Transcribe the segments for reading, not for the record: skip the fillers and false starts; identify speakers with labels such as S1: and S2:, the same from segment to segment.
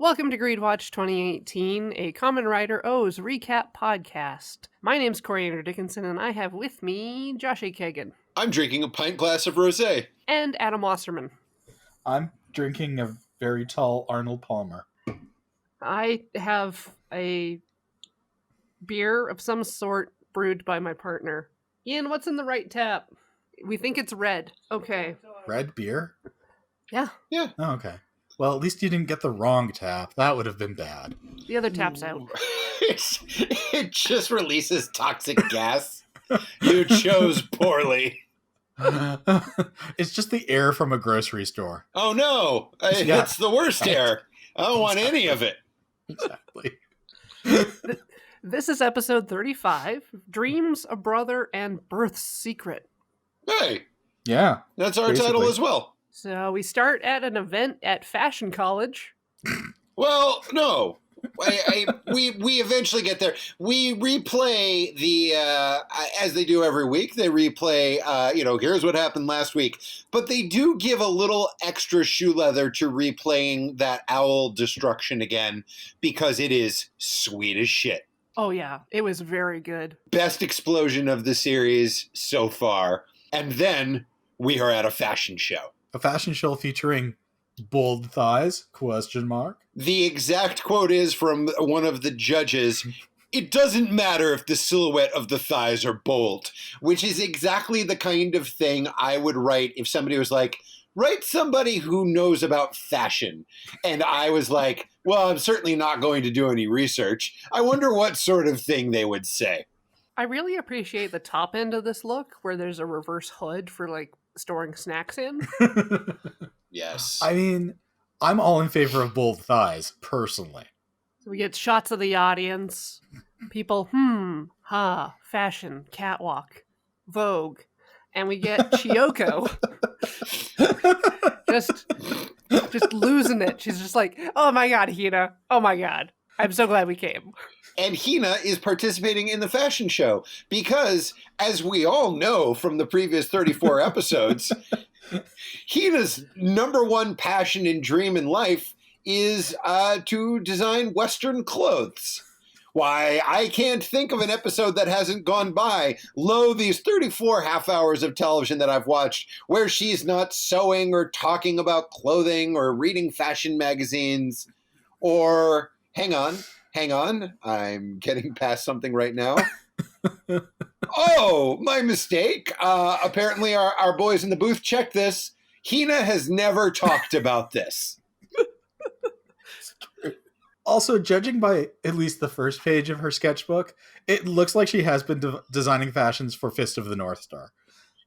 S1: Welcome to GREEDWATCH2018, a Common Writer O's recap podcast. My name's Corey Andrew Dickinson, and I have with me Josh A. Kagan.
S2: I'm drinking a pint glass of rosé.
S1: And Adam Wasserman.
S3: I'm drinking a very tall Arnold Palmer.
S1: I have a beer of some sort brewed by my partner. Ian, what's in the right tap? We think it's red. Okay.
S3: Red beer?
S1: Yeah.
S2: Yeah.
S3: Oh, okay. Well, at least you didn't get the wrong tap. That would have been bad.
S1: The other tap's out.
S2: It just releases toxic gas. You chose poorly.
S3: It's just the air from a grocery store.
S2: Oh no!
S3: Yeah.
S2: It's the worst air. I don't want any of it.
S3: Exactly.
S1: This is episode 35, Dreams, a Brother, and Birth's Secret.
S2: Hey,
S3: Yeah.
S2: that's our
S3: Basically.
S2: title as well.
S1: So we start at an event at Fashion College.
S2: Well, no. We eventually get there. We replay the as they do every week. They replay. Here's what happened last week. But they do give a little extra shoe leather to replaying that owl destruction again because it is sweet as shit.
S1: Oh yeah, it was very good.
S2: Best explosion of the series so far. And then we are at a fashion show.
S3: A fashion show featuring bold thighs, ?
S2: The exact quote is from one of the judges, "It doesn't matter if the silhouette of the thighs are bold," which is exactly the kind of thing I would write if somebody was like, write somebody who knows about fashion. And I was like, well, I'm certainly not going to do any research. I wonder what sort of thing they would say.
S1: I really appreciate the top end of this look where there's a reverse hood for storing snacks in.
S2: Yes.
S3: I mean, I'm all in favor of bold thighs, personally.
S1: So we get shots of the audience. People, fashion, catwalk, Vogue. And we get Chiyoko just losing it. She's just like, oh my God, Hina. Oh my God. I'm so glad we came.
S2: And Hina is participating in the fashion show because, as we all know from the previous 34 episodes, Hina's number one passion and dream in life is to design Western clothes. Why, I can't think of an episode that hasn't gone by, these 34 half hours of television that I've watched, where she's not sewing or talking about clothing or reading fashion magazines or... Hang on. I'm getting past something right now. Oh, my mistake. Apparently our boys in the booth checked this. Hina has never talked about this.
S3: Also, judging by at least the first page of her sketchbook, it looks like she has been designing fashions for Fist of the North Star.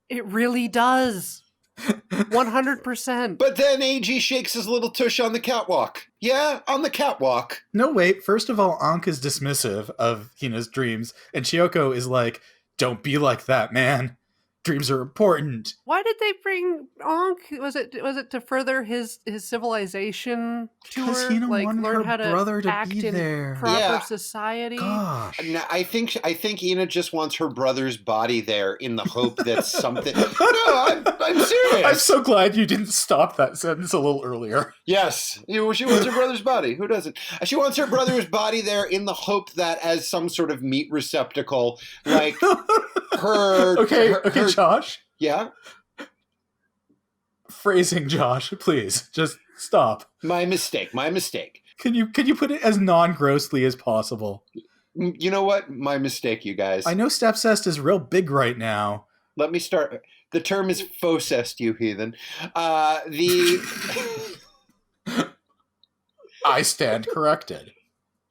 S1: It really does. 100%.
S2: But then AG shakes his little tush on the catwalk. Yeah, on the catwalk.
S3: No, wait. First of all, Ankh is dismissive of Hina's dreams, and Chiyoko is like, don't be like that, man. Dreams are important.
S1: Why did they bring Ankh? Was it to further his civilization tour?
S3: Because Hina wanted
S1: learn
S3: her
S1: how to
S3: brother to
S1: act
S3: be
S1: in
S3: there.
S1: proper society?
S3: Gosh.
S2: No, I think Hina just wants her brother's body there in the hope that something... No, I'm serious.
S3: I'm so glad you didn't stop that sentence a little earlier.
S2: Yes, she wants her brother's body. Who doesn't? She wants her brother's body there in the hope that as some sort of meat receptacle, like her...
S3: Okay,
S2: her,
S3: Josh.
S2: yeah?
S3: Phrasing, Josh, please. Just stop.
S2: My mistake.
S3: Can you put it as non-grossly as possible?
S2: You know what? My mistake, you guys.
S3: I know stepcest is real big right now.
S2: Let me start. The term is faucest, you heathen.
S3: I stand corrected.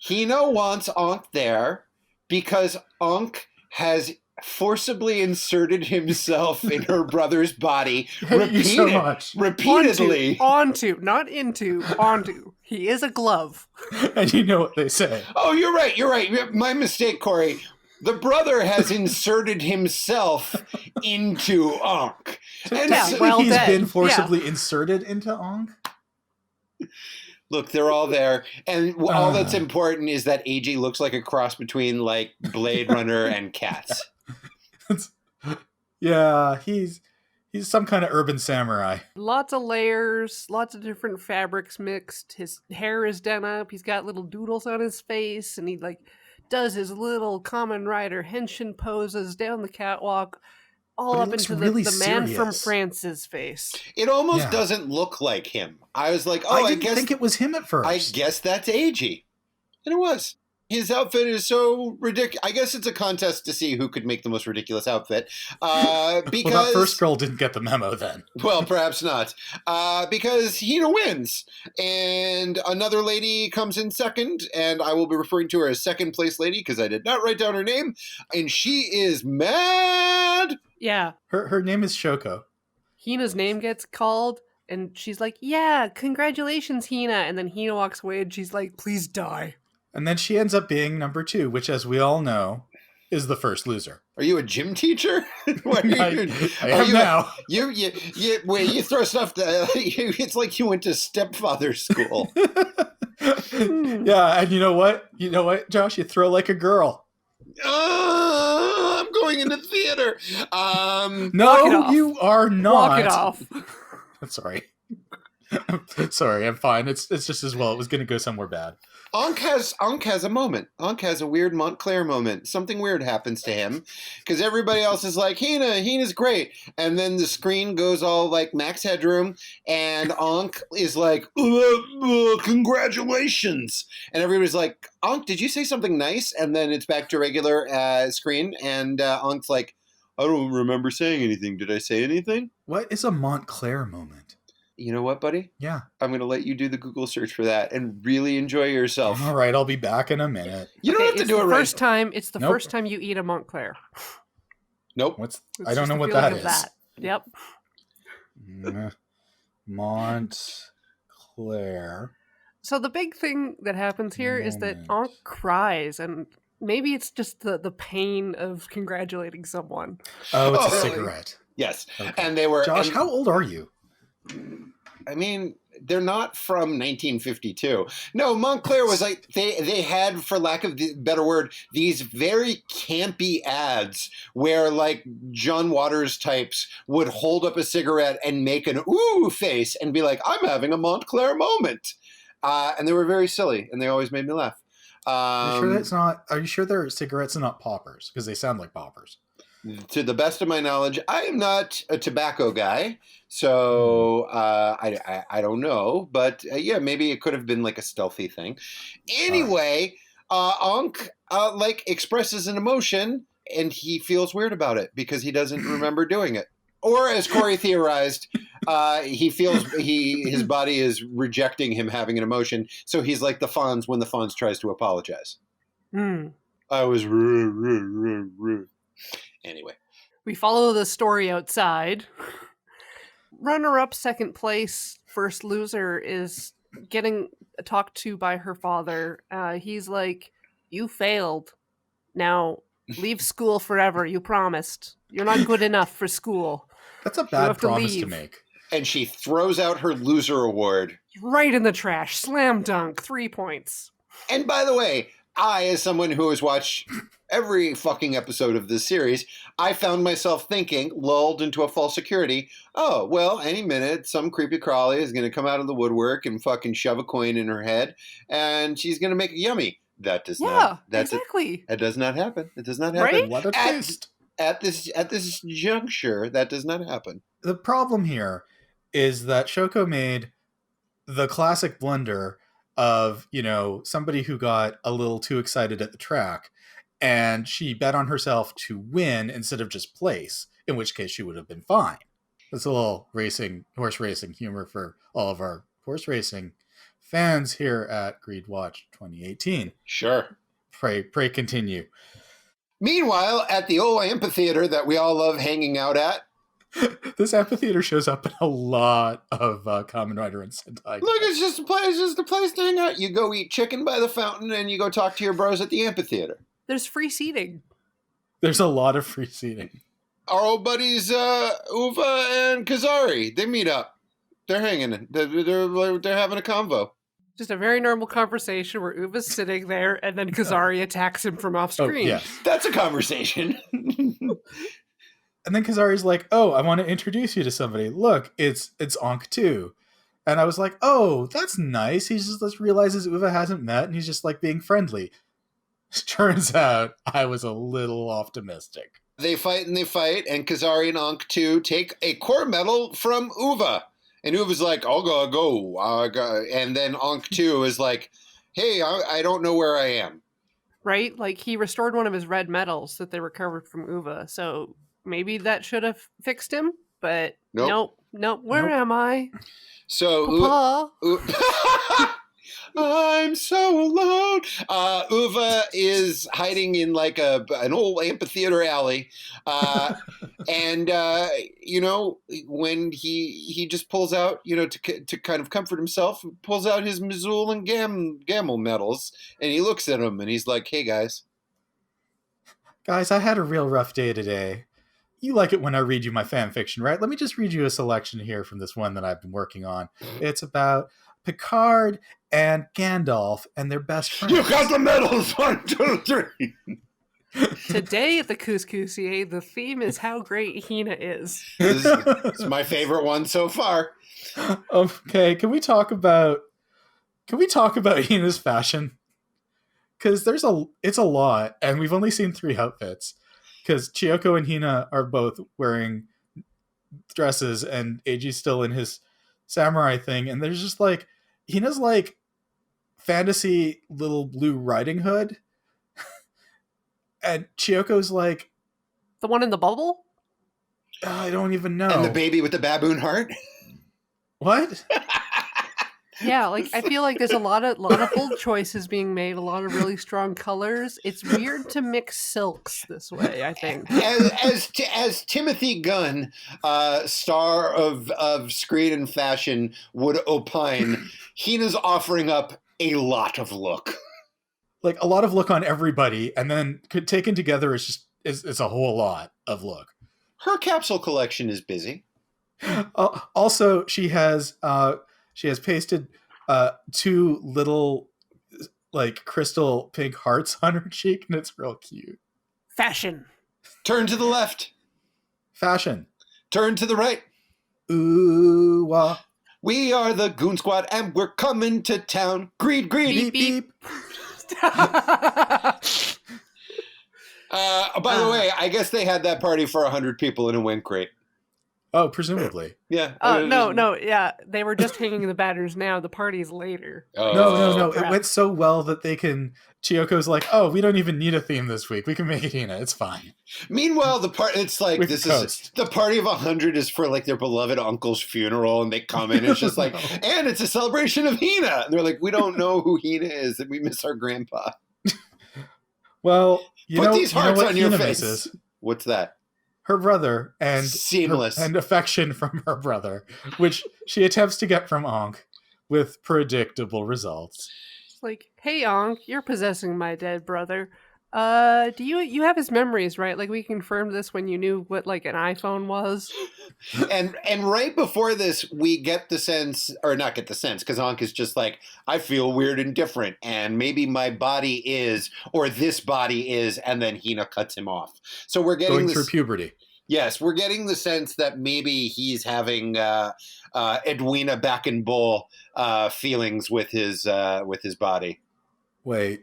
S2: Hina wants Ankh there because Ankh has forcibly inserted himself in her brother's body repeatedly.
S1: Onto, not into, onto. He is a glove.
S3: And you know what they say.
S2: Oh, you're right. My mistake, Corey. The brother has inserted himself into Ankh.
S3: And
S1: well,
S3: he's been forcibly inserted into Ankh?
S2: Look, they're all there. And all that's important is that AG looks like a cross between, Blade Runner and Cats.
S3: Yeah, he's He's some kind of urban samurai.
S1: Lots of layers, lots of different fabrics mixed. His hair is done up. He's got little doodles on his face, and he like does his little common rider henshin poses down the catwalk, all
S3: But he
S1: up
S3: looks
S1: into
S3: really
S1: the man from
S3: serious.
S1: France's face.
S2: It almost
S3: Yeah.
S2: doesn't look like him. I was like,
S3: I
S2: I
S3: didn't
S2: guess
S3: think it was him at first.
S2: I guess that's agey. And it was. His outfit is so ridiculous. I guess it's a contest to see who could make the most ridiculous outfit. Because
S3: Well, that first girl didn't get the memo then.
S2: Well, perhaps not. Because Hina wins. And another lady comes in second, and I will be referring to her as second place lady because I did not write down her name. And she is mad.
S1: Yeah.
S3: Her name is Shoko.
S1: Hina's name gets called, and she's like, yeah, congratulations, Hina. And then Hina walks away, and she's like, please die.
S3: And then she ends up being number 2, which, as we all know, is the first loser.
S2: Are you a gym teacher? What are you,
S3: I am now.
S2: You throw stuff. It's like you went to stepfather school.
S3: Yeah, and you know what? You know what, Josh? You throw like a girl.
S2: I'm going into theater.
S1: Walk it
S3: No,
S1: off.
S3: you are not.
S1: Walk it off.
S3: Sorry. Sorry, I'm fine. It's just as well. It was going to go somewhere bad.
S2: Ankh has a moment. Ankh has a weird Montclair moment. Something weird happens to him because everybody else is like, Hina's great. And then the screen goes all like Max Headroom and Ankh is like, congratulations. And everybody's like, Ankh, did you say something nice? And then it's back to regular screen. And Ankh's like, I don't remember saying anything. Did I say anything?
S3: What is a Montclair moment?
S2: You know what, buddy?
S3: Yeah.
S2: I'm going to let you do the Google search for that and really enjoy yourself.
S3: All right, I'll be back in a minute.
S2: You don't have to do it right.
S1: It's the
S3: Nope.
S1: first time you eat a Montclair.
S2: Nope.
S3: What's
S1: It's
S3: I don't
S1: just
S3: know
S1: the
S3: what
S1: feeling
S3: that
S1: of
S3: is.
S1: that. Yep.
S3: Montclair.
S1: So the big thing that happens here is that
S3: Moment.
S1: Ankh cries, and maybe it's just the pain of congratulating someone.
S3: Oh, it's a
S2: Oh, really?
S3: cigarette.
S2: Yes.
S3: Okay.
S2: And they were...
S3: Josh,
S2: and-
S3: how old are you?
S2: I mean, they're not from 1952. No, Montclair was like, they had, for lack of a better word, these very campy ads where like John Waters types would hold up a cigarette and make an ooh face and be like, I'm having a Montclair moment. And they were very silly and they always made me laugh.
S3: Are you sure they're cigarettes and not poppers? Because they sound like poppers.
S2: To the best of my knowledge, I am not a tobacco guy, so I don't know. But yeah, maybe it could have been like a stealthy thing. Anyway, Ankh like expresses an emotion, and he feels weird about it because he doesn't remember doing it. Or as Corey theorized, he feels his body is rejecting him having an emotion, so he's like the Fonz when the Fonz tries to apologize. I was rude. Anyway.
S1: We follow the story outside. Runner-up, second place, first loser is getting talked to by her father. He's like, you failed. Now, leave school forever. You promised. You're not good enough for school.
S3: That's a
S1: You
S3: bad
S1: have to
S3: promise to
S1: leave.
S3: make.
S2: And she throws out her loser award.
S1: Right in the trash. Slam dunk. 3 points.
S2: And by the way, I, as someone who has watched every fucking episode of this series, I found myself thinking, lulled into a false security, oh, well, any minute, some creepy crawly is going to come out of the woodwork and fucking shove a coin in her head, and she's going to make it yummy. That does not.
S1: Exactly.
S2: That does not happen. It does not happen.
S1: Right?
S3: What a twist.
S2: At this juncture, that does not happen.
S3: The problem here is that Shoko made the classic blunder of, somebody who got a little too excited at the track, and she bet on herself to win instead of just place, in which case she would have been fine. That's a little horse racing humor for all of our horse racing fans here at GREEDWATCH2018.
S2: Sure.
S3: Pray continue.
S2: Meanwhile, at the old amphitheater that we all love hanging out at,
S3: This amphitheater shows up in a lot of Kamen Rider and Sentai.
S2: look, it's just a place. It's just a place to hang out. You go eat chicken by the fountain, and you go talk to your bros at the amphitheater.
S1: There's free seating.
S3: There's a lot of free seating.
S2: Our old buddies Uva and Kazari, they meet up. They're hanging. They're having a convo.
S1: Just a very normal conversation where Uva's sitting there and then Kazari attacks him from off
S3: Oh,
S1: screen.
S3: yeah.
S2: That's a conversation.
S3: And then Kazari's like, "Oh, I want to introduce you to somebody. Look, it's Ankh too." And I was like, "Oh, that's nice." He just realizes Uva hasn't met, and he's just like being friendly. Turns out I was a little optimistic.
S2: They fight, and Kazari and Ankh 2 take a core medal from Uva. And Uva's like, I'll go. And then Ankh 2 is like, hey, I don't know where I am.
S1: Right? Like, he restored one of his red medals that they recovered from Uva, so maybe that should have fixed him, but nope. Where am I?
S2: So,
S1: Papa.
S2: I'm so alone. Uva is hiding in like an old amphitheater alley. And, when he just pulls out, to kind of comfort himself, pulls out his Mizul and Gamel medals, and he looks at them and he's like, hey, guys.
S3: Guys, I had a real rough day today. You like it when I read you my fan fiction, right? Let me just read you a selection here from this one that I've been working on. It's about Picard and Gandalf and their best friends.
S2: You got the medals! 1, 2, 3.
S1: Today at the Couscousier, the theme is how great Hina is.
S2: It's my favorite one so far.
S3: Okay, can we talk about Hina's fashion? Because it's a lot, and we've only seen 3 outfits. Because Chiyoko and Hina are both wearing dresses, and Eiji's still in his samurai thing, and there's just like Hina's like fantasy little blue riding hood, and Chiyoko's like
S1: the one in the bubble.
S3: I don't even know.
S2: And the baby with the baboon heart.
S3: What?
S1: Yeah, like I feel like there's a lot of bold choices being made, a lot of really strong colors. It's weird to mix silks this way, I think.
S2: As Timothy Gunn, star of Screen and Fashion, would opine, Hina's offering up a lot of look.
S3: Like a lot of look on everybody, and then taken together it's a whole lot of look.
S2: Her capsule collection is busy.
S3: Also, she has pasted 2 little like crystal pink hearts on her cheek, and it's real cute.
S1: Fashion.
S2: Turn to the left.
S3: Fashion.
S2: Turn to the right.
S3: Ooh, wah.
S2: We are the Goon Squad, and we're coming to town. Greed.
S3: Beep, beep.
S2: By the way, I guess they had that party for 100 people, and it went great.
S3: Oh, presumably.
S2: Yeah.
S1: No. Yeah, they were just hanging the banners now. The party's later.
S3: Oh. No. It went so well that Chiyoko's like, oh, we don't even need a theme this week. We can make it Hina. It's fine.
S2: Meanwhile, the party of 100 is for like their beloved uncle's funeral, and they come in. And it's just like, and it's a celebration of Hina. And they're like, we don't know who Hina is, and we miss our grandpa.
S3: Well,
S2: put these hearts on your
S3: Hina
S2: face.
S3: Misses?
S2: What's that?
S3: Her brother and
S2: seamless
S3: and affection from her brother, which she attempts to get from Ankh with predictable results.
S1: It's like, hey Ankh, you're possessing my dead brother. Do you have his memories, right? Like we confirmed this when you knew what like an iPhone was.
S2: And right before this, we get the sense, or not get the sense, because Ankh is just like, I feel weird and different, and maybe my body is, or this body is, and then Hina cuts him off. So we're getting
S3: through puberty.
S2: Yes, we're getting the sense that maybe he's having Edwina back in bull feelings with his body.
S3: Wait,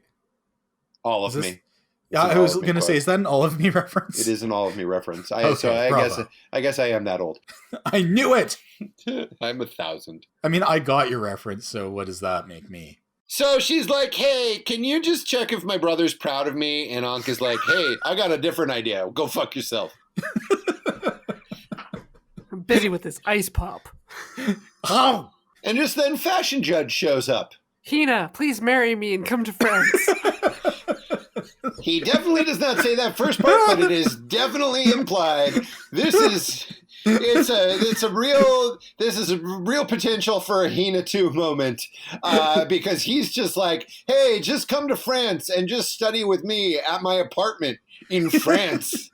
S2: all of me.
S3: Yeah, I was going to say, is that an All of Me reference?
S2: It is an All of Me reference.
S3: So
S2: I guess I am that old.
S3: I knew it.
S2: I'm 1,000.
S3: I mean, I got your reference, so what does that make me?
S2: So she's like, hey, can you just check if my brother's proud of me? And Ankh is like, hey, I got a different idea. Go fuck yourself.
S1: I'm busy with this ice pop.
S3: Oh!
S2: And just then Fashion Judge shows up.
S1: Hina, please marry me and come to France.
S2: He definitely does not say that first part, but it is definitely implied. This is a real potential for a Hina 2 moment, because he's just like, hey, just come to France and just study with me at my apartment in France.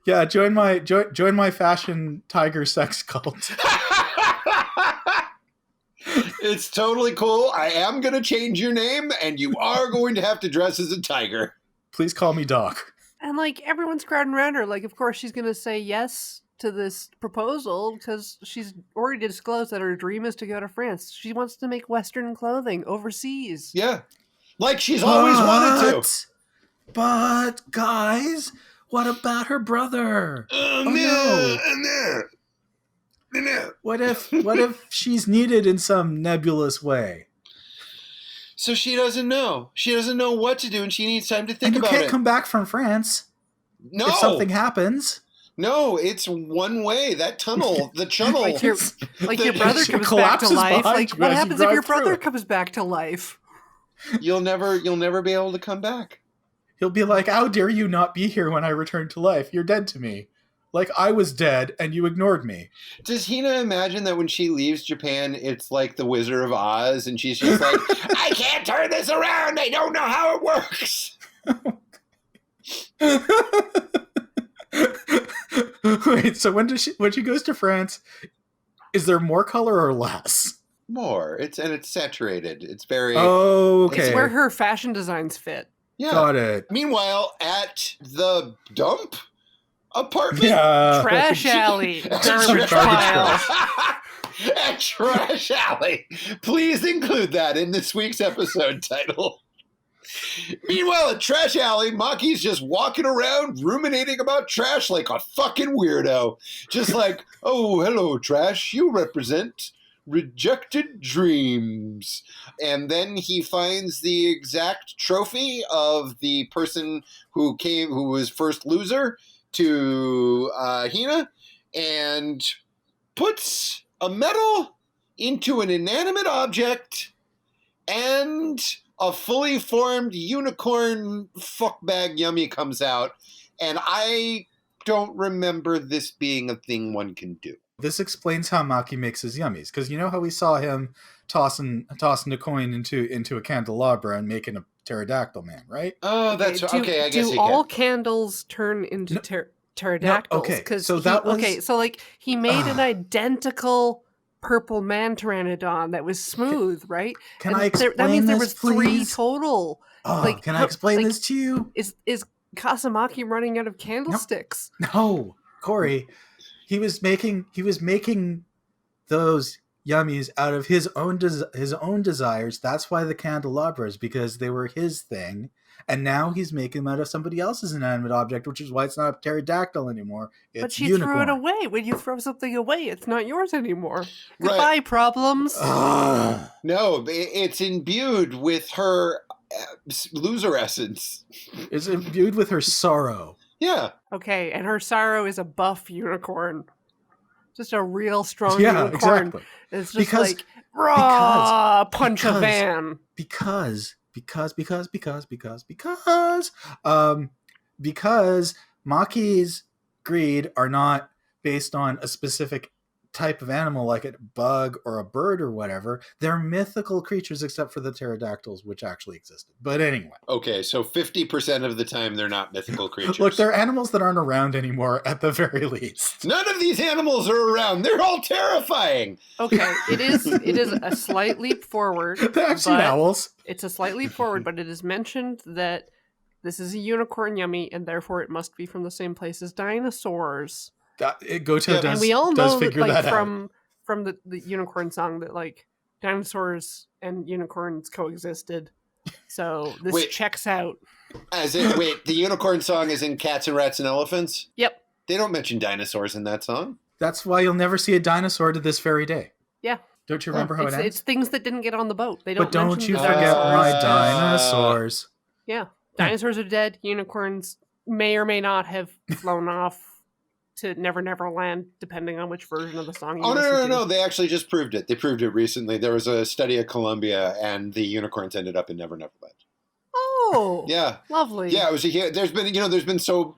S3: Yeah, join my fashion tiger sex cult.
S2: It's totally cool. I am going to change your name, and you are going to have to dress as a tiger.
S3: Please call me Doc.
S1: And, like, everyone's crowding around her. Like, of course she's going to say yes to this proposal because she's already disclosed that her dream is to go to France. She wants to make Western clothing overseas.
S2: Yeah. Like she's always wanted to.
S3: But, guys, what about her brother?
S2: No.
S3: What if she's needed in some nebulous way?
S2: So she doesn't know. She doesn't know what to do, and she needs time to think about it.
S3: And you can't come back from France.
S2: No.
S3: If something happens.
S2: No, it's one way. That tunnel, the channel.
S1: Like your brother comes back to life. Like, what happens if your brother comes back to life?
S2: You'll never be able to come back.
S3: He'll be like, how dare you not be here when I return to life? You're dead to me. Like I was dead and you ignored me.
S2: Does Hina imagine that when she leaves Japan, it's like the Wizard of Oz and she's just like, I can't turn this around. I don't know how it works.
S3: Wait, so when she goes to France, is there more color or less?
S2: More. It's saturated. It's very
S3: okay.
S1: It's where her fashion designs fit.
S2: Yeah.
S3: Got it.
S2: Meanwhile, at the dump apartment,
S1: trash alley, garbage pile.
S2: At trash alley. Please include that in this week's episode title. Meanwhile, at trash alley, Maki's just walking around ruminating about trash like a fucking weirdo. Just like, oh, hello, trash. You represent rejected dreams. And then he finds the exact trophy of the person who was first loser to Hina, and puts a medal into an inanimate object, and a fully formed unicorn fuckbag yummy comes out, and I don't remember this being a thing one can do.
S3: This explains how Maki makes his yummies, because you know how we saw him tossing a coin into a candelabra and making a pterodactyl man, right?
S2: Oh, that's okay. I guess
S1: do all candles turn into pterodactyls?
S3: No, okay,
S1: so like he made an identical purple man pteranodon that was smooth, right?
S3: Can I explain
S1: that means
S3: this,
S1: there was
S3: please?
S1: 3 total.
S3: Can I explain this to you?
S1: Is Kazumaki running out of candlesticks?
S3: No, Corey. He was making those yummies out of his own desires. That's why the candelabras, because they were his thing, and now he's making them out of somebody else's inanimate object, which is why it's not a pterodactyl anymore. It's
S1: but she
S3: unicorn.
S1: threw it away. When you throw something away, it's not yours anymore. Goodbye, problems.
S2: No, it's imbued with her loser essence.
S3: It's imbued with her sorrow.
S2: Yeah.
S1: Okay, and her sorrow is a buff unicorn. Just a real strong unicorn.
S3: Exactly.
S1: It's just raw punch a van.
S3: Because Maki's greed are not based on a specific type of animal like a bug or a bird or whatever. They're mythical creatures except for the pterodactyls, which actually existed. But anyway.
S2: Okay, so 50% of the time they're not mythical creatures.
S3: Look, they're animals that aren't around anymore at the very least.
S2: None of these animals are around. They're all terrifying.
S1: Okay, it is a slight leap forward.
S3: They're actually owls.
S1: It's a slight leap forward, but it is mentioned that this is a unicorn yummy, and therefore it must be from the same place as dinosaurs.
S3: Goto does,
S1: and we all know
S3: figure that
S1: from the unicorn song that like dinosaurs and unicorns coexisted. So this checks out.
S2: The unicorn song is in Cats and Rats and Elephants?
S1: Yep.
S2: They don't mention dinosaurs in that song.
S3: That's why you'll never see a dinosaur to this very day.
S1: Yeah.
S3: Don't you remember how it ends?
S1: It's things that didn't get on the boat. They
S3: don't. But don't you forget my dinosaurs.
S1: Yeah. Dinosaurs are dead. Unicorns may or may not have flown off to Never Never Land, depending on which version of the song you listen to.
S2: No. They actually just proved it. They proved it recently. There was a study at Columbia, and the unicorns ended up in Never Never Land.
S1: Oh,
S2: yeah,
S1: lovely.
S2: Yeah, it was. There's been so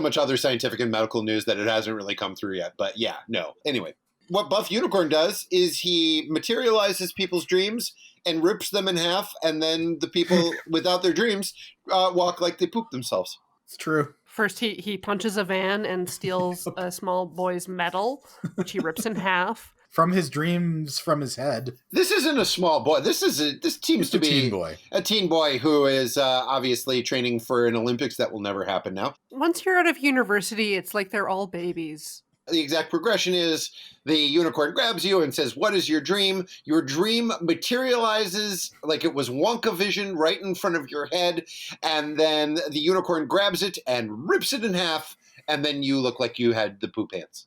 S2: much other scientific and medical news that it hasn't really come through yet. But yeah, no. Anyway, what Buff Unicorn does is he materializes people's dreams and rips them in half, and then the people without their dreams walk like they poop themselves.
S3: It's true.
S1: First, he punches a van and steals a small boy's medal, which he rips in half.
S3: from his dreams, from his head.
S2: This isn't a small boy. This seems to be
S3: teen boy.
S2: A teen boy who is obviously training for an Olympics that will never happen now.
S1: Once you're out of university, it's like they're all babies.
S2: The exact progression is the unicorn grabs you and says, "What is your dream?" Your dream materializes like it was Wonka vision right in front of your head. And then the unicorn grabs it and rips it in half. And then you look like you had the poop pants.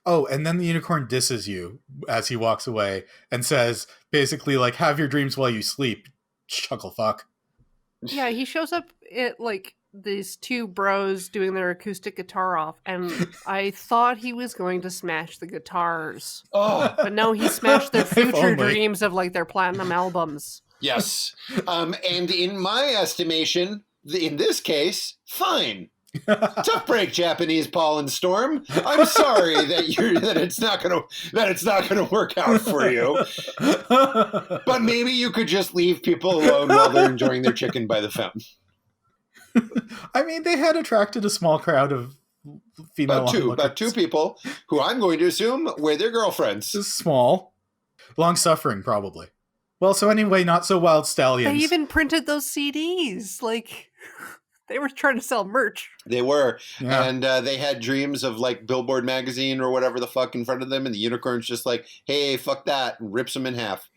S3: Oh, and then the unicorn disses you as he walks away and says, basically, like, have your dreams while you sleep, chuckle fuck.
S1: Yeah, he shows up at, like, these two bros doing their acoustic guitar off, and I thought he was going to smash the guitars.
S2: Oh,
S1: But no, he smashed their
S3: If
S1: future
S3: only.
S1: dreams of, like, their platinum albums.
S2: yes. And in my estimation, in this case, fine. Tough break, Japanese pollen storm. I'm sorry that it's not gonna work out for you. But maybe you could just leave people alone while they're enjoying their chicken by the fountain.
S3: I mean, they had attracted a small crowd of female
S2: About two people who I'm going to assume were their girlfriends.
S3: Small. Long-suffering, probably. Well, so anyway, Not So Wild Stallions.
S1: They even printed those CDs. Like, they were trying to sell merch.
S2: They were.
S3: Yeah.
S2: And they had dreams of like Billboard magazine or whatever the fuck in front of them. And the unicorn's just like, hey, fuck that. And rips them in half.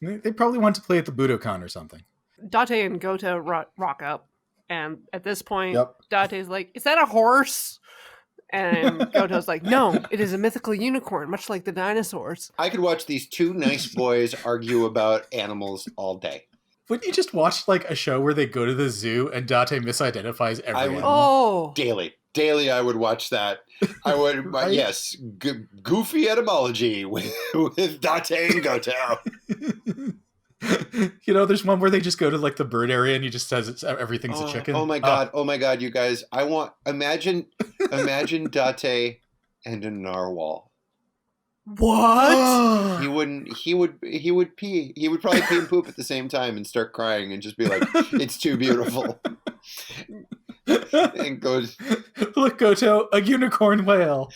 S3: They probably want to play at the Budokan or something.
S1: Date and Goto rock up. And at this point,
S3: Yep.
S1: Date's like, is that a horse? And Goto's like, no, it is a mythical unicorn, much like the dinosaurs.
S2: I could watch these two nice boys argue about animals all day.
S3: Wouldn't you just watch like a show where they go to the zoo and Date misidentifies every
S2: I would.
S3: animal?
S1: Oh,
S2: Daily, I would watch that. I would,
S3: Right?
S2: yes, goofy etymology with Date and Goto.
S3: You know, there's one where they just go to like the bird area and he just says everything's a chicken.
S2: Oh my god, you guys! Imagine Date and a narwhal.
S1: what?
S2: He would pee. He would probably pee and poop at the same time and start crying and just be like, "It's too beautiful." And goes,
S3: Look, Goto, a unicorn whale.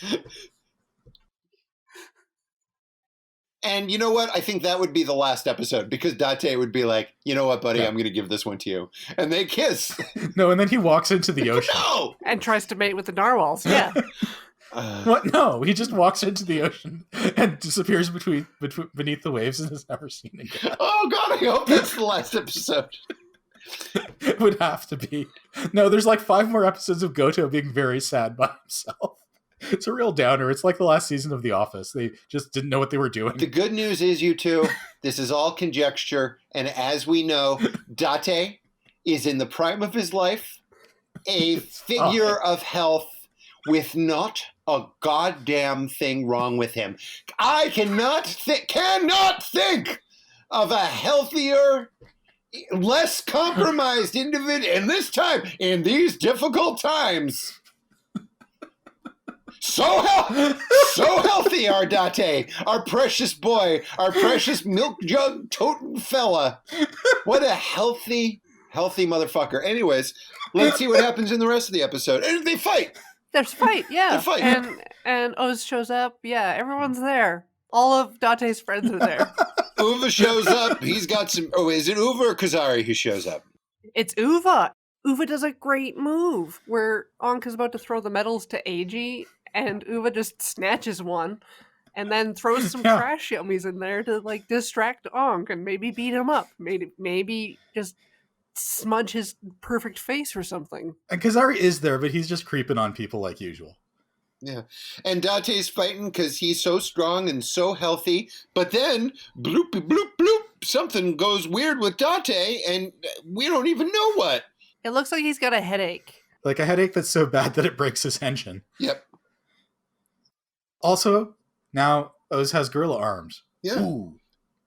S2: and you know what? I think that would be the last episode because Date would be like, "You know what, buddy?
S3: Yeah.
S2: I'm going to give this one to you," and they kiss.
S3: No, and then he walks into the ocean.
S2: No.
S1: And tries to mate with the narwhals. Yeah.
S3: What? No, he just walks into the ocean and disappears beneath the waves and is never seen again.
S2: Oh god! I hope that's the last episode.
S3: It would have to be. No, there's like 5 more episodes of Goto being very sad by himself. It's a real downer. It's like the last season of The Office. They just didn't know what they were doing.
S2: The good news is, you two, this is all conjecture, and as we know, Date is in the prime of his life, a figure of health with not a goddamn thing wrong with him. I cannot think of a healthier, less compromised individual in these difficult times. So healthy, our Date, our precious boy, our precious milk jug toting fella. What a healthy motherfucker. Anyways, let's see what happens in the rest of the episode. And they fight.
S1: There's a fight, yeah.
S2: They're fighting.
S1: And Oz shows up. Yeah, everyone's there. All of Date's friends are there.
S2: Uva shows up. He's got some. Oh, is it Uva or Kazari who shows up?
S1: It's Uva. Uva does a great move where Ankh is about to throw the medals to Eiji, and Uva just snatches one and then throws some
S3: Yeah.
S1: trash yummies in there to like distract Ankh and maybe beat him up. Maybe just smudge his perfect face or something.
S3: And Kazari is there, but he's just creeping on people like usual.
S2: Yeah. And Date's fighting because he's so strong and so healthy. But then, bloopy bloop bloop, something goes weird with Date, and we don't even know what.
S1: It looks like he's got a headache.
S3: Like a headache that's so bad that it breaks his engine.
S2: Yep.
S3: Also, now Oz has gorilla arms.
S2: Yeah.
S3: Ooh.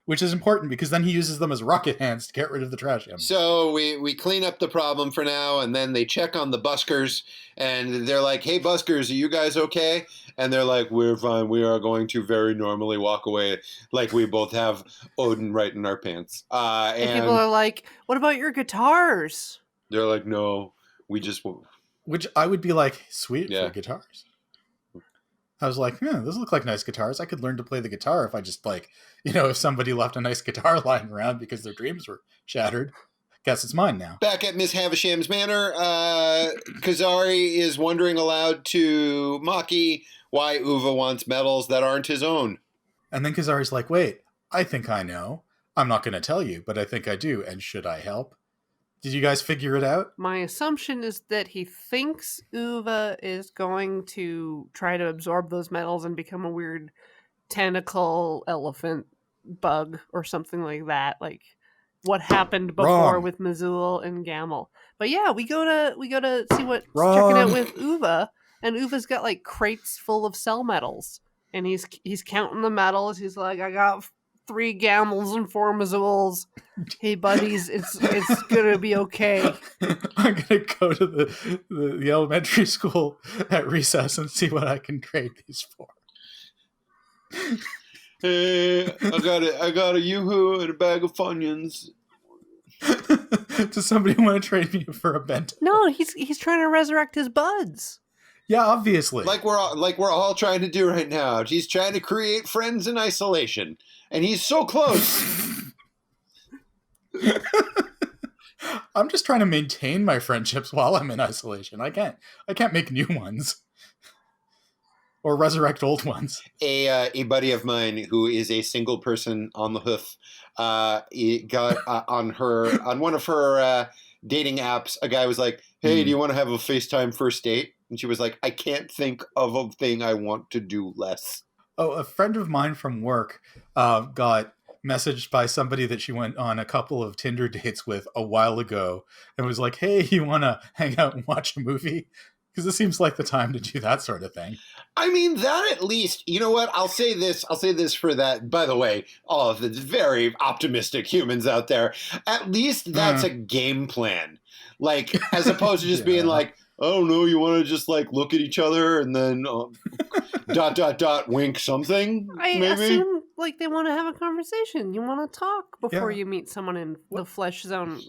S3: Which is important because then he uses them as rocket hands to get rid of the trash.
S2: So we clean up the problem for now, and then they check on the buskers, and they're like, "Hey, buskers, are you guys okay?" And they're like, "We're fine. We are going to very normally walk away, like we both have Odin right in our pants."
S1: And people are like, what about your guitars?
S2: They're like, "No, we just."
S3: Which I would be like, sweet
S2: Yeah.
S3: for guitars. I was like, those look like nice guitars. I could learn to play the guitar if I just if somebody left a nice guitar lying around because their dreams were shattered. Guess it's mine now.
S2: Back at Miss Havisham's manor, Kazari is wondering aloud to Maki why Uva wants medals that aren't his own.
S3: And then Kazari's like, wait, I think I know. I'm not going to tell you, but I think I do. And should I help? Did you guys figure it out?
S1: My assumption is that he thinks Uva is going to try to absorb those metals and become a weird tentacle elephant bug or something like that. Like what happened before
S3: Wrong.
S1: with Mazul and Gamel. But yeah, we go to see what's
S3: Wrong.
S1: checking out with Uva, and Uva's got like crates full of cell metals, and he's counting the metals. He's like, I got 3 Gamels and 4 Mazuls. Hey buddies, it's gonna be okay.
S3: I'm gonna go to the elementary school at recess and see what I can trade these for.
S2: Hey, I got a yoo-hoo and a bag of Funyuns.
S3: Does somebody want to trade me for a bento?
S1: No, he's trying to resurrect his buds.
S3: Yeah, obviously.
S2: Like we're all trying to do right now. He's trying to create friends in isolation, and he's so close.
S3: I'm just trying to maintain my friendships while I'm in isolation. I can't make new ones or resurrect old ones.
S2: A buddy of mine who is a single person on the hoof got on one of her dating apps. A guy was like, "Hey, do you want to have a FaceTime first date?" And she was like, "I can't think of a thing I want to do less."
S3: Oh, a friend of mine from work got messaged by somebody that she went on a couple of Tinder dates with a while ago and was like, "Hey, you want to hang out and watch a movie?" Because it seems like the time to do that sort of thing.
S2: I mean, that at least, you know what? I'll say this for that. By the way, all of the very optimistic humans out there, at least that's a game plan. Like, as opposed to just being like, "Oh no, you want to just like look at each other and then ... wink something."
S1: I
S2: maybe
S1: assume like they want to have a conversation. You want to talk before you meet someone in the flesh zone.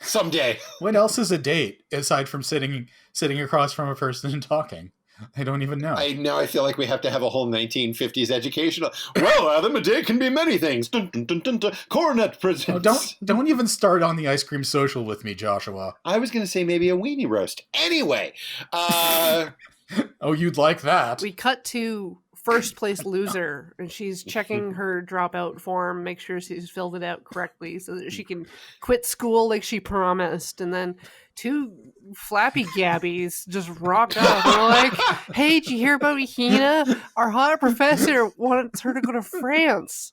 S2: someday.
S3: What else is a date aside from sitting across from a person and talking? I don't even know.
S2: I feel like we have to have a whole 1950s educational. Well, Adam, a date can be many things. Dun, dun, dun, dun, dun. Coronet presents.
S3: Oh, don't even start on the ice cream social with me, Joshua.
S2: I was going to say maybe a weenie roast. Anyway,
S3: Oh, you'd like that.
S1: We cut to first place loser, and she's checking her dropout form, make sure she's filled it out correctly so that she can quit school like she promised. And then 2 flappy gabbies just rock up and are like, "Hey, did you hear about Hina? Our hot professor wants her to go to France,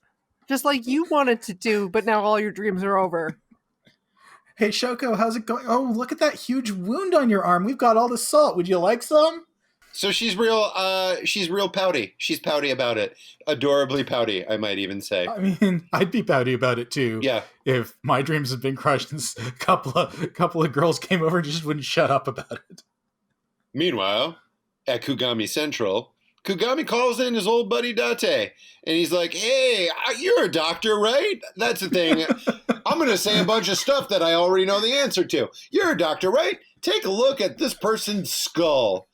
S1: just like you wanted to do, but now all your dreams are over."
S3: Hey, Shoko, how's it going? Oh, look at that huge wound on your arm. We've got all the salt. Would you like some?
S2: so she's real pouty. She's pouty about it. Adorably pouty, I might even say.
S3: I mean, I'd be pouty about it too.
S2: Yeah.
S3: If my dreams had been crushed and a couple of girls came over and just wouldn't shut up about it. Meanwhile,
S2: At Kugami Central, Kugami calls in his old buddy Date, and he's like, "Hey, you're a doctor, right? That's the thing. I'm going to say a bunch of stuff that I already know the answer to. You're a doctor, right? Take a look at this person's skull.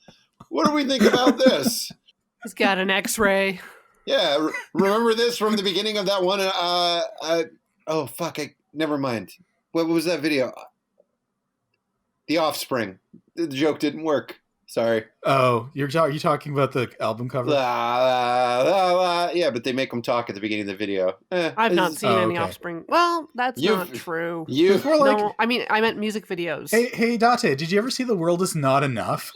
S2: What do we think about this?"
S1: He's got an X-ray.
S2: Yeah, remember this from the beginning of that one? Oh, fuck, never mind. What was that video? The Offspring. The joke didn't work. Sorry.
S3: Oh, you talking about the album cover?
S2: Yeah, but they make them talk at the beginning of the video.
S1: I've not seen any Offspring. Well, that's not true. No, I mean, I meant music videos.
S3: Hey, Date, did you ever see The World Is Not Enough?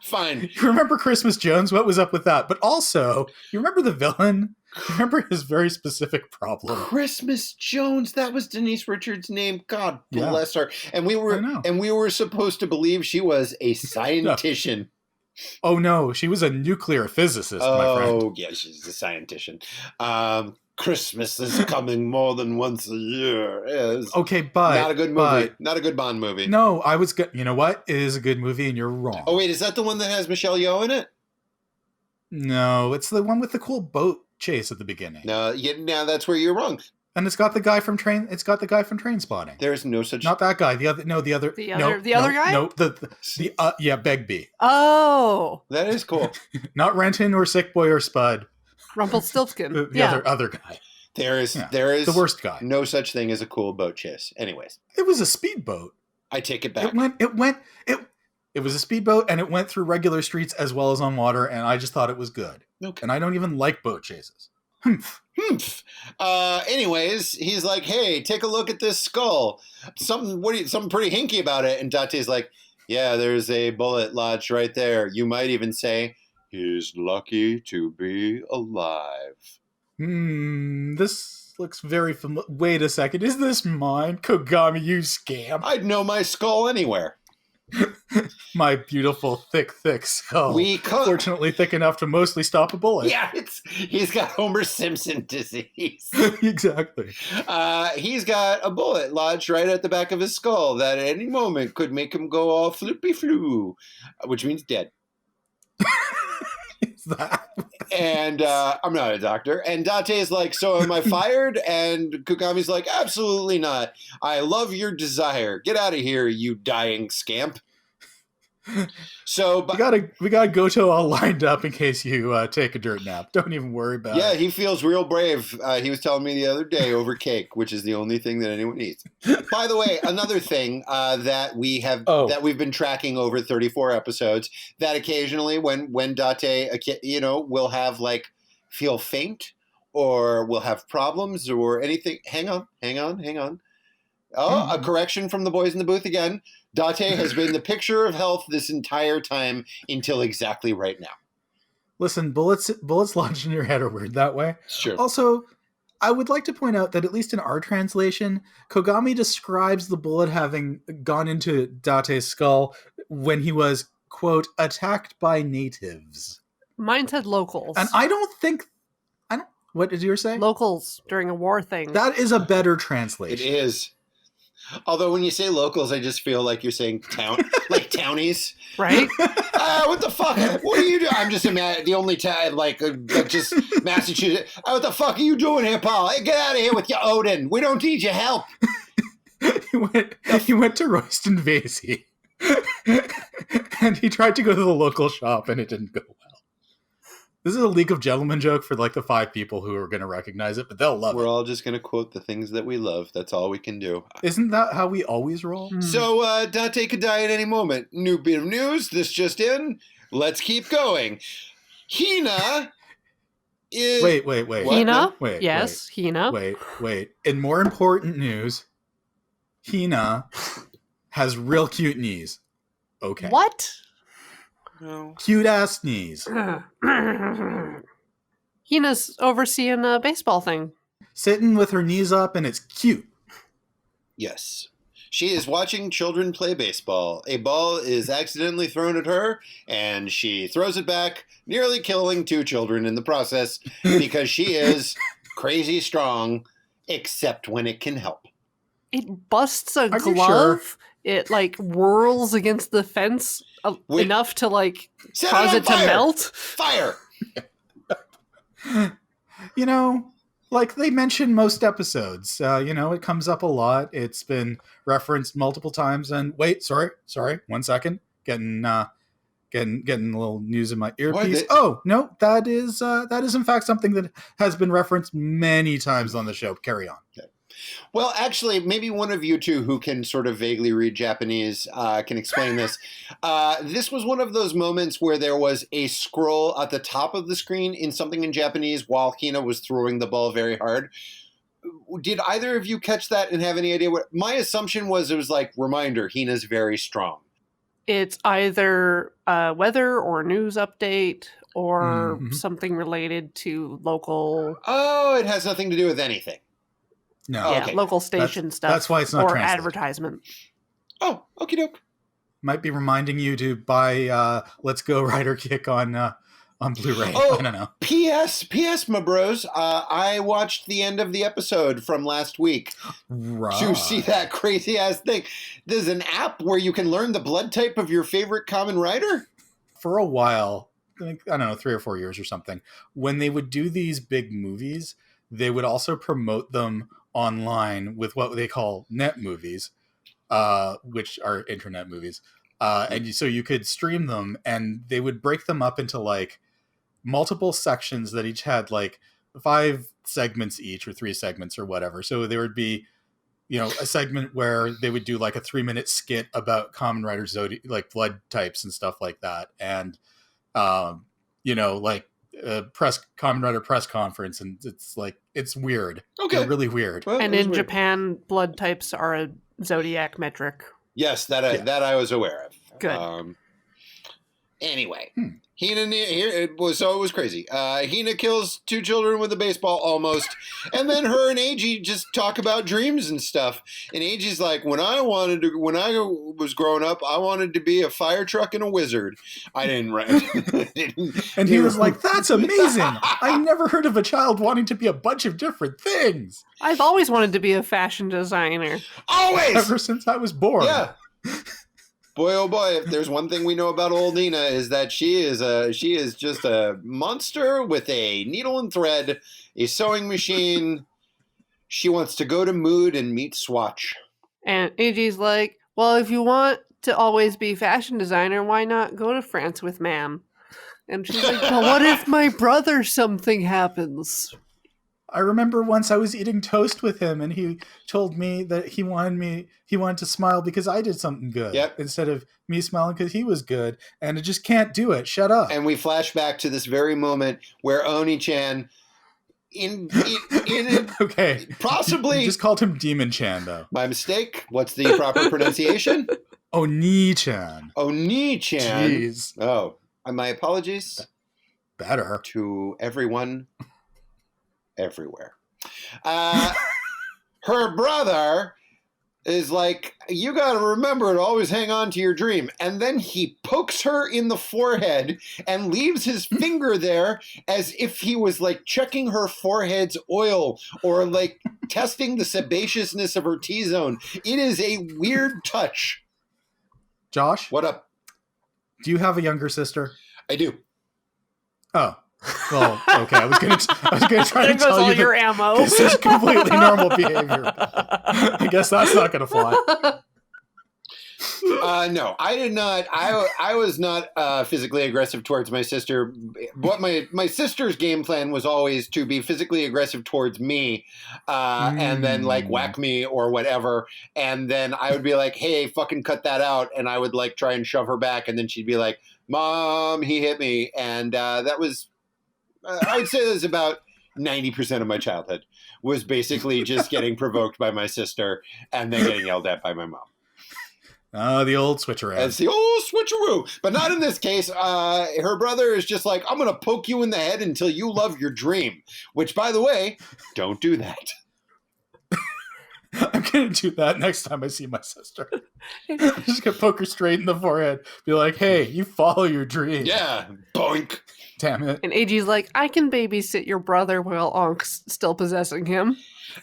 S2: Fine.
S3: You remember Christmas Jones? What was up with that? But also, you remember the villain? You remember his very specific problem?
S2: Christmas Jones. That was Denise Richards' name. God bless her. And we were supposed to believe she was a scientician.
S3: No. Oh no, she was a nuclear physicist, my friend.
S2: Oh yeah, she's a scientician. Christmas is coming more than once a year.
S3: Okay, but
S2: not a good movie. Not a good Bond movie.
S3: No, I was good. You know what? It is a good movie, and you're wrong.
S2: Oh wait, is that the one that has Michelle Yeoh in it?
S3: No, it's the one with the cool boat chase at the beginning.
S2: No, that's where you're wrong.
S3: And it's got the guy from Train. It's got the guy from Train Spotting.
S2: There is no such.
S3: Not that guy. The other guy. No, Begbie.
S1: Oh,
S2: That is cool.
S3: Not Renton or Sick Boy or Spud.
S1: Rumpelstiltskin.
S3: The other guy.
S2: There is
S3: the worst guy.
S2: No such thing as a cool boat chase. Anyways,
S3: it was a speedboat.
S2: I take it back.
S3: It was a speedboat, and it went through regular streets as well as on water, and I just thought it was good.
S2: Okay.
S3: And I don't even like boat chases.
S2: Anyways, he's like, "Hey, take a look at this skull. Something pretty hinky about it." And Date's like, "Yeah, there's a bullet lodged right there. You might even say he's lucky to be alive."
S3: This looks very familiar. Wait a second, is this mine, Kogami? You scam!
S2: I'd know my skull anywhere.
S3: My beautiful, thick skull. Fortunately, thick enough to mostly stop a bullet.
S2: Yeah, he's got Homer Simpson disease.
S3: Exactly.
S2: He's got a bullet lodged right at the back of his skull that at any moment could make him go all floopy flu, which means dead.
S3: Is that?
S2: And I'm not a doctor. And Date is like, "So am I fired?" And Kugami's like, "Absolutely not. I love your desire. Get out of here, you dying scamp." So
S3: we got Goto all lined up in case you take a dirt nap. Don't even worry about it.
S2: Yeah, he feels real brave. He was telling me the other day over cake, which is the only thing that anyone eats. By the way, another thing that we've been tracking over 34 episodes, that occasionally when Date, will have feel faint or will have problems or anything. Hang on. Oh, a correction from the boys in the booth again. Date has been the picture of health this entire time until exactly right now.
S3: Listen, bullets lodged in your head are weird that way.
S2: Sure.
S3: Also, I would like to point out that at least in our translation, Kogami describes the bullet having gone into Date's skull when he was, quote, attacked by natives.
S1: Mine said locals.
S3: And what did yours say?
S1: Locals during a war thing.
S3: That is a better translation.
S2: It is. Although when you say locals, I just feel like you're saying town, like townies,
S1: right?
S2: What the fuck? What are you doing? I'm just the only town, just Massachusetts. What the fuck are you doing here, Paul? Hey, get out of here with your Odin. We don't need your help.
S3: He went to Royston Vasey, and he tried to go to the local shop, and it didn't go well. This is a League of Gentlemen joke for the 5 people who are going to recognize it, but they'll love it.
S2: We're all just going to quote the things that we love. That's all we can do.
S3: Isn't that how we always roll?
S2: So Date could die at any moment. New bit of news. This just in. Let's keep going. Hina is...
S3: Wait.
S1: Hina?
S3: Wait.
S1: Yes, Hina.
S3: Wait. In more important news, Hina has real cute knees. Okay.
S1: What?
S2: No.
S3: Cute ass knees.
S1: Hina's overseeing a baseball thing.
S3: Sitting with her knees up, and it's cute.
S2: Yes. She is watching children play baseball. A ball is accidentally thrown at her, and she throws it back, nearly killing 2 children in the process because she is crazy strong, except when it can help.
S1: It busts a
S3: Are you
S1: glove.
S3: sure?
S1: It worls against the fence enough to cause it to melt.
S2: Fire!
S3: They mention most episodes. It comes up a lot. It's been referenced multiple times. And wait, sorry, 1 second. Getting a little news in my earpiece. Oh no, that is in fact something that has been referenced many times on the show. Carry on.
S2: Okay. Well, actually, maybe one of you two who can sort of vaguely read Japanese can explain this. This was one of those moments where there was a scroll at the top of the screen in something in Japanese while Hina was throwing the ball very hard. Did either of you catch that and have any idea what? My assumption was it was reminder, Hina's very strong.
S1: It's either a weather or news update or something related to local...
S2: Oh, it has nothing to do with anything.
S3: No.
S1: Yeah, okay. Local station stuff.
S3: That's why it's not
S1: or
S3: translated.
S1: Advertisement.
S2: Oh, okie doke.
S3: Might be reminding you to buy Let's Go Rider Kick on Blu-ray.
S2: Oh,
S3: I don't know.
S2: P.S. my bros. I watched the end of the episode from last week to see that crazy ass thing. There's an app where you can learn the blood type of your favorite common rider.
S3: For a while, I don't know, 3 or 4 years or something, when they would do these big movies, they would also promote them online with what they call net movies, which are internet movies. So you could stream them, and they would break them up into like multiple sections that each had like 5 segments each, or 3 segments or whatever. So there would be, a segment where they would do like a 3-minute skit about Kamen Rider like blood types and stuff like that. And, like a Kamen Rider press conference. And it's weird.
S2: Okay.
S3: They're really weird.
S1: Well, and in Japan, blood types are a zodiac metric.
S2: Yes, that I was aware of.
S1: Good.
S2: Anyway, Hina, it was crazy. Hina kills 2 children with a baseball almost, and then her and Eiji just talk about dreams and stuff. And Eiji's like, when I was growing up, I wanted to be a fire truck and a wizard. I didn't write.
S3: And he was like, that's amazing. I never heard of a child wanting to be a bunch of different things.
S1: I've always wanted to be a fashion designer.
S2: Always!
S3: Ever since I was born.
S2: Yeah. Boy, oh boy, if there's one thing we know about old Nina is that she is just a monster with a needle and thread, a sewing machine. She wants to go to Mood and meet Swatch.
S1: And Eiji's like, well, if you want to always be fashion designer, why not go to France with ma'am? And she's like, well, what if my brother something happens?
S3: I remember once I was eating toast with him, and he told me that he wanted to smile because I did something good.
S2: Yep.
S3: Instead of me smiling because he was good, and I just can't do it. Shut up.
S2: And we flash back to this very moment where Oni-chan
S3: okay.
S2: Possibly.
S3: You just called him Demon Chan, though.
S2: My mistake. What's the proper pronunciation?
S3: Oni-chan.
S2: Oni-chan.
S3: Jeez.
S2: Oh, my apologies.
S3: Better.
S2: To everyone. Everywhere. Her brother is like, you got to remember to always hang on to your dream. And then he pokes her in the forehead and leaves his finger there as if he was like checking her forehead's oil or like testing the sebaciousness of her T-zone. It is a weird touch.
S3: Josh?
S2: What up?
S3: Do you have a younger sister?
S2: I do.
S3: Oh. Well, okay. I was gonna try to tell
S1: all
S3: you
S1: your ammo.
S3: This is completely normal behavior. I guess that's not gonna fly.
S2: No, I did not. I was not physically aggressive towards my sister. What my sister's game plan was always to be physically aggressive towards me, and then like whack me or whatever. And then I would be like, "Hey, fucking cut that out!" And I would like try and shove her back, and then she'd be like, "Mom, he hit me," and that was. I would say that was about 90% of my childhood was basically just getting provoked by my sister and then getting yelled at by my mom.
S3: Oh, the old switcheroo.
S2: It's the old switcheroo. But not in this case. Her brother is just like, I'm going to poke you in the head until you love your dream. Which, by the way, don't do that.
S3: I'm going to do that next time I see my sister. I'm just going to poke her straight in the forehead. Be like, hey, you follow your dream.
S2: Yeah, boink.
S3: Damn it.
S1: And Eiji's like, I can babysit your brother while Ank's still possessing him.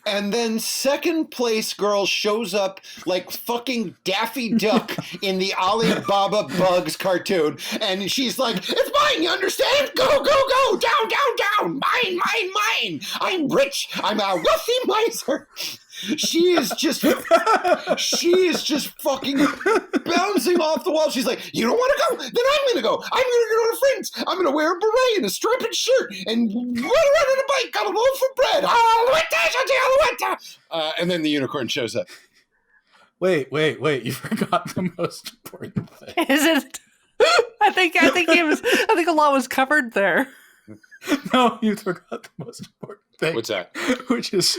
S2: And then second place girl shows up like fucking Daffy Duck in the Alibaba Bugs cartoon. And she's like, it's mine, you understand? Go, go, go, down, down, down. Mine, mine, mine. I'm rich. I'm a wealthy miser. She is just fucking bouncing off the wall. She's like, you don't want to go? Then I'm going to go. I'm going to go to friends. I'm going to wear a beret and a striped shirt and run around on a bike. Got a loaf of bread. And then the unicorn shows up.
S3: Wait. You forgot the most important thing.
S1: Is it? I think a lot was covered there.
S3: No, you forgot the most important thing.
S2: What's that?
S3: Which is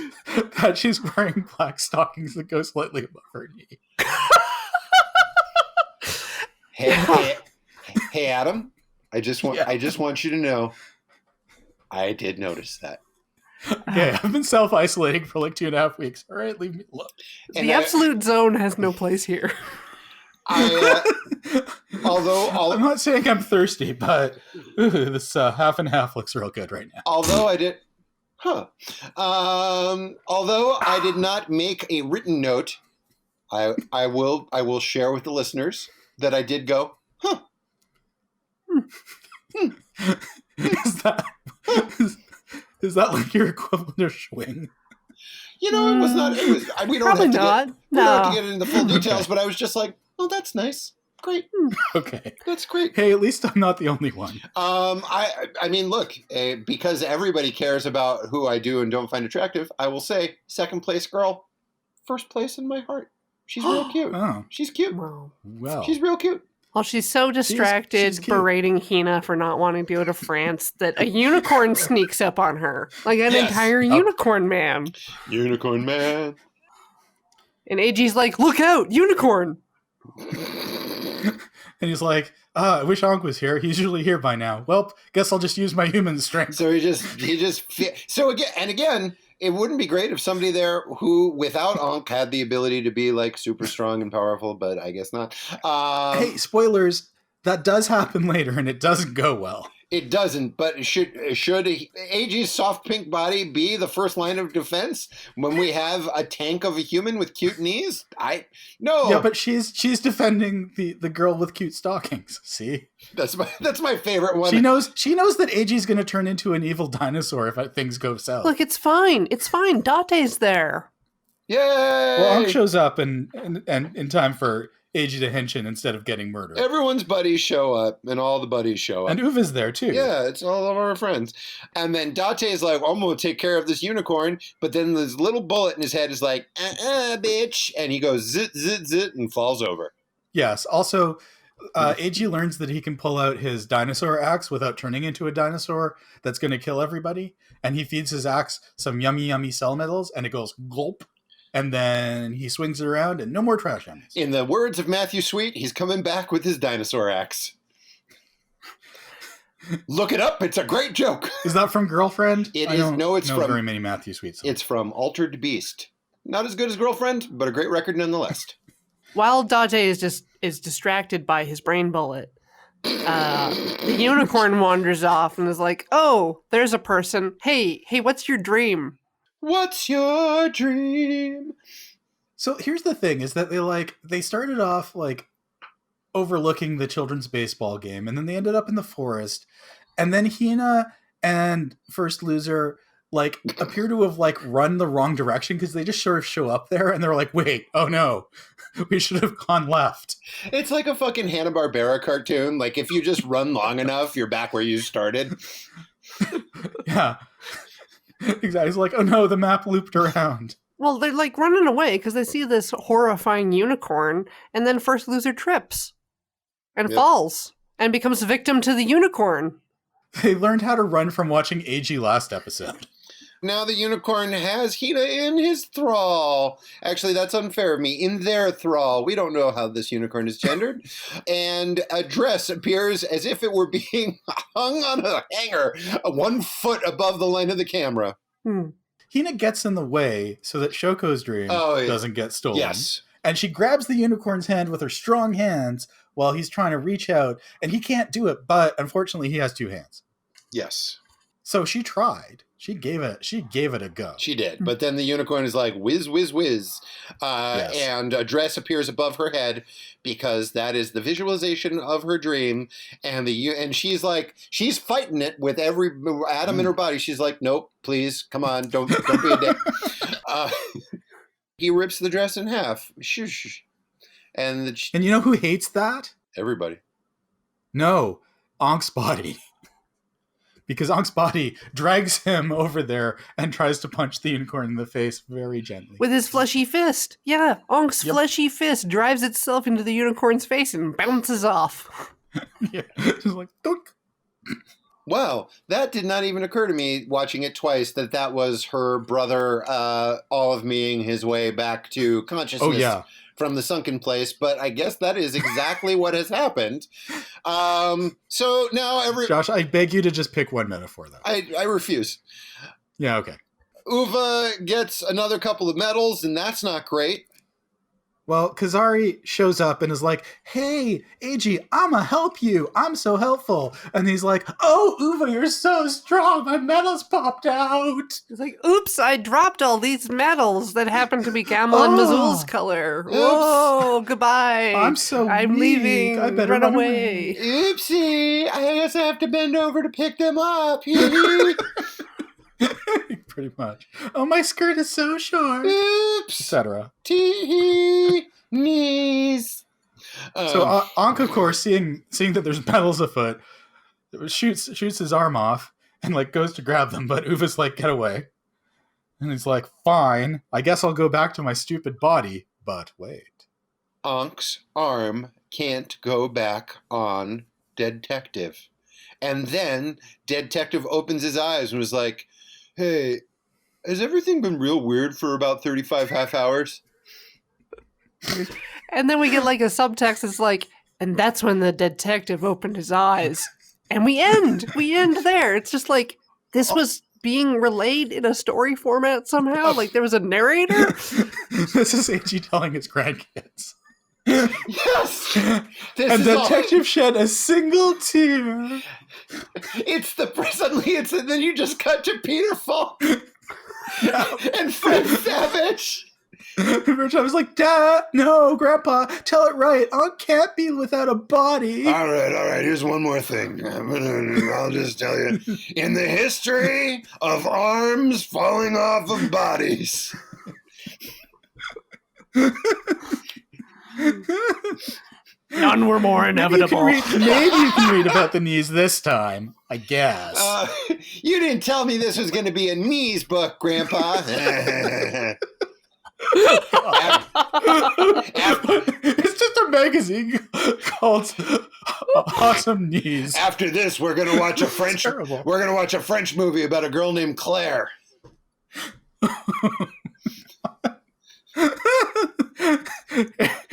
S3: that she's wearing black stockings that go slightly above her knee.
S2: Hey, Adam. I just want you to know, I did notice that.
S3: Okay, I've been self-isolating for like 2.5 weeks. All right, leave me alone.
S1: The absolute zone has no place here.
S2: Although
S3: I'm not saying I'm thirsty, but this half and half looks real good right now.
S2: Although I did not make a written note, I will share with the listeners that I did go, huh.
S3: Is that like your equivalent of swing?
S2: You know, it was not. It was. We don't
S1: Probably
S2: have to
S1: not.
S2: get. We don't have to
S1: No.
S2: get into the full details, but I was just like, oh, that's nice. Great.
S3: Okay.
S2: That's great.
S3: Hey, at least I'm not the only one.
S2: I mean, look, because everybody cares about who I do and don't find attractive, I will say, second place girl, first place in my heart. She's real cute.
S3: Oh,
S2: She's cute.
S1: Wow.
S3: well.
S2: She's real cute.
S1: Well, she's so distracted
S3: she's cute.
S1: berating Hina for not wanting to go to France that a unicorn sneaks up on her. Like an
S2: Yes.
S1: entire unicorn man.
S2: Unicorn man.
S1: And AG's like, look out, unicorn!
S3: And he's like, I wish Ankh was here. He's usually here by now. Well, guess I'll just use my human strength.
S2: So so again, it wouldn't be great if somebody there who, without Ankh, had the ability to be like super strong and powerful, but I guess not.
S3: Hey, spoilers. That does happen later, and it doesn't go well.
S2: It doesn't, but should AG's soft pink body be the first line of defense when we have a tank of a human with cute knees? No.
S3: Yeah, but she's defending the girl with cute stockings. See,
S2: that's my favorite one.
S3: she knows that AG's going to turn into an evil dinosaur if things go south.
S1: Look, it's fine. It's fine. Date's there.
S2: Yay!
S3: Well, Ankh shows up and in time for AG to henshin instead of getting murdered.
S2: Everyone's buddies show up, and all the buddies show up.
S3: And Uva's there too.
S2: Yeah, it's all of our friends. And then Date is like, I'm going to take care of this unicorn. But then this little bullet in his head is like, bitch. And he goes zit, zit, zit, and falls over.
S3: Yes. Also, AG learns that he can pull out his dinosaur axe without turning into a dinosaur that's going to kill everybody. And he feeds his axe some yummy, yummy cell metals, and it goes gulp. And then he swings it around, and no more trash animals.
S2: In the words of Matthew Sweet, he's coming back with his dinosaur axe. Look it up. It's a great joke.
S3: Is that from Girlfriend?
S2: It
S3: I
S2: is.
S3: don't
S2: No, it's
S3: know
S2: from
S3: very many Matthew Sweet songs.
S2: It's from Altered Beast. Not as good as Girlfriend, but a great record nonetheless.
S1: While Date is distracted by his brain bullet, the unicorn wanders off and is like, oh, there's a person. Hey, what's your dream?
S2: What's your dream?
S3: So here's the thing: is that they started off like overlooking the children's baseball game, and then they ended up in the forest, and then Hina and First Loser like appear to have like run the wrong direction because they just sort of show up there and they're like, wait, oh no, we should have gone left.
S2: It's like a fucking Hanna-Barbera cartoon. Like if you just run long enough, you're back where you started.
S3: Yeah. Exactly. It's like, oh no, the map looped around.
S1: Well, they're like running away because they see this horrifying unicorn, and then First Loser trips and falls and becomes a victim to the unicorn.
S3: They learned how to run from watching AG last episode.
S2: Now the unicorn has Hina in his thrall. Actually, that's unfair of me. In their thrall. We don't know how this unicorn is gendered. And a dress appears as if it were being hung on a hanger 1 foot above the line of the camera.
S3: Hina gets in the way so that Shoko's dream doesn't get stolen.
S2: Yes.
S3: And she grabs the unicorn's hand with her strong hands while he's trying to reach out. And he can't do it, but unfortunately he has 2 hands.
S2: Yes.
S3: So she tried. She gave it a go.
S2: She did. But then the unicorn is like, whiz, whiz, whiz.
S3: Yes.
S2: And a dress appears above her head because that is the visualization of her dream. And she's like, she's fighting it with every atom in her body. She's like, nope, please, come on, don't be a dick. He rips the dress in half. Shush. And
S3: you know who hates that?
S2: Everybody.
S3: No, Ankh's body. Because Ankh's body drags him over there and tries to punch the unicorn in the face very gently.
S1: With his fleshy fist. Yeah, Ankh's fleshy fist drives itself into the unicorn's face and bounces off.
S3: Yeah, just like, dunk.
S2: Wow, that did not even occur to me watching it twice that was her brother olive meing his way back to consciousness from the sunken place, but I guess that is exactly what has happened. So now
S3: Josh, I beg you to just pick one metaphor, though.
S2: I refuse.
S3: Yeah, okay.
S2: Uva gets another couple of medals, and that's not great.
S3: Well, Kazari shows up and is like, hey, AG, I'ma help you. I'm so helpful. And he's like, oh, Uva, you're so strong. My medals popped out.
S1: He's like, oops, I dropped all these medals that happen to be Gamal and Mazul's color. Whoa, goodbye. I'm
S3: weak.
S1: leaving.
S3: I better
S1: run away.
S2: Oopsie, I guess I have to bend over to pick them up.
S3: pretty much. Oh, my skirt is so short,
S2: Oops.
S3: etc.
S2: Knees.
S3: So Ankh, of course, seeing that there's battles afoot, shoots his arm off and like goes to grab them, but Uva's like, get away. And he's like, fine, I guess I'll go back to my stupid body. But wait.
S2: Ankh's arm can't go back on Detective. And then Detective opens his eyes and was like, hey, has everything been real weird for about 35 half hours?
S1: And then we get like a subtext that's like, and that's when the detective opened his eyes. And we end there. It's just like, this was being relayed in a story format somehow. Like there was a narrator.
S3: This is AG telling his grandkids.
S2: Yes!
S3: And Detective shed a single tear.
S2: And then you just cut to Peter Falk and Fred Savage.
S3: I was like, Dad, no, Grandpa, tell it right. Ankh can't be without a body.
S2: All right. Here's one more thing. I'll just tell you. In the history of arms falling off of bodies.
S1: None were more inevitable.
S3: Maybe you can read about the knees this time, I guess.
S2: You didn't tell me this was going to be a knees book, Grandpa.
S3: It's just a magazine called Awesome Knees.
S2: After this, we're going to watch a French. We're going to watch a French movie about a girl named Claire.